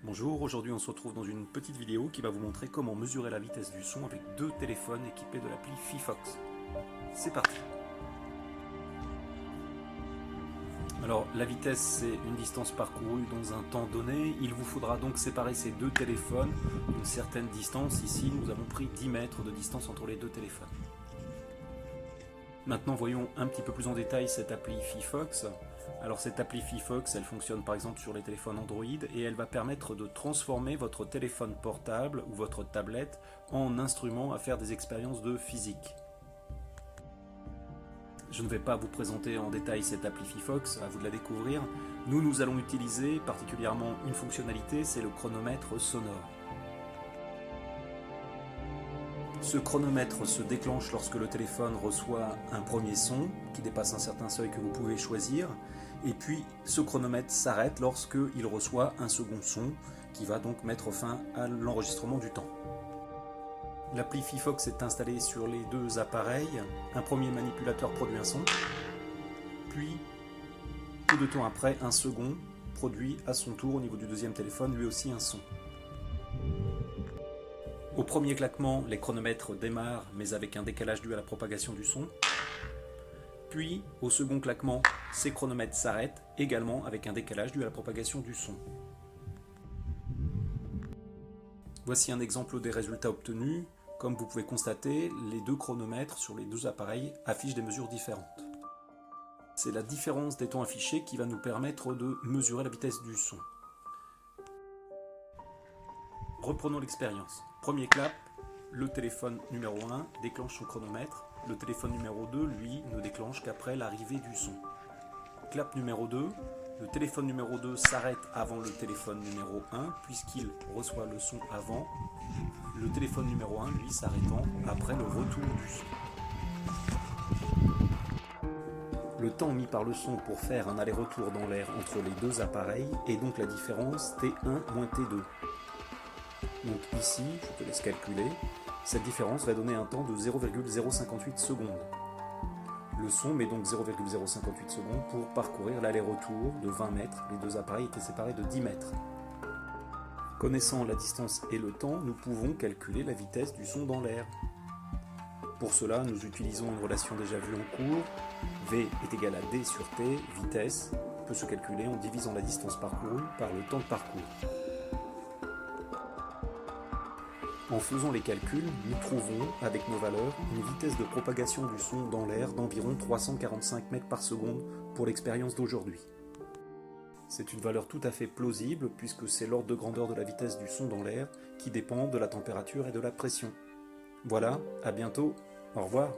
Bonjour, aujourd'hui on se retrouve dans une petite vidéo qui va vous montrer comment mesurer la vitesse du son avec deux téléphones équipés de l'appli Fifox. C'est parti. Alors la vitesse c'est une distance parcourue dans un temps donné, il vous faudra donc séparer ces deux téléphones d'une certaine distance. Ici nous avons pris 10 mètres de distance entre les deux téléphones. Maintenant voyons un petit peu plus en détail cette appli Fifox. Alors cette appli Fifox, elle fonctionne par exemple sur les téléphones Android et elle va permettre de transformer votre téléphone portable ou votre tablette en instrument à faire des expériences de physique. Je ne vais pas vous présenter en détail cette appli Fifox, à vous de la découvrir. Nous allons utiliser particulièrement une fonctionnalité, c'est le chronomètre sonore. Ce chronomètre se déclenche lorsque le téléphone reçoit un premier son qui dépasse un certain seuil que vous pouvez choisir, et puis ce chronomètre s'arrête lorsqu'il reçoit un second son qui va donc mettre fin à l'enregistrement du temps. L'appli Fifox est installée sur les deux appareils. Un premier manipulateur produit un son, puis peu de temps après, un second produit à son tour au niveau du deuxième téléphone lui aussi un son. Au premier claquement, les chronomètres démarrent, mais avec un décalage dû à la propagation du son. Puis, au second claquement, ces chronomètres s'arrêtent, également avec un décalage dû à la propagation du son. Voici un exemple des résultats obtenus. Comme vous pouvez constater, les deux chronomètres sur les deux appareils affichent des mesures différentes. C'est la différence des temps affichés qui va nous permettre de mesurer la vitesse du son. Reprenons l'expérience. Premier clap, le téléphone numéro 1 déclenche son chronomètre. Le téléphone numéro 2, lui, ne déclenche qu'après l'arrivée du son. Clap numéro 2, le téléphone numéro 2 s'arrête avant le téléphone numéro 1 puisqu'il reçoit le son avant. Le téléphone numéro 1, lui, s'arrêtant après le retour du son. Le temps mis par le son pour faire un aller-retour dans l'air entre les deux appareils est donc la différence T1 moins T2. Donc ici, je te laisse calculer, cette différence va donner un temps de 0,058 secondes. Le son met donc 0,058 secondes pour parcourir l'aller-retour de 20 mètres. Les deux appareils étaient séparés de 10 mètres. Connaissant la distance et le temps, nous pouvons calculer la vitesse du son dans l'air. Pour cela, nous utilisons une relation déjà vue en cours. V est égal à D sur T, vitesse, peut se calculer en divisant la distance parcourue par le temps de parcours. En faisant les calculs, nous trouvons, avec nos valeurs, une vitesse de propagation du son dans l'air d'environ 345 mètres par seconde pour l'expérience d'aujourd'hui. C'est une valeur tout à fait plausible puisque c'est l'ordre de grandeur de la vitesse du son dans l'air qui dépend de la température et de la pression. Voilà, à bientôt, au revoir.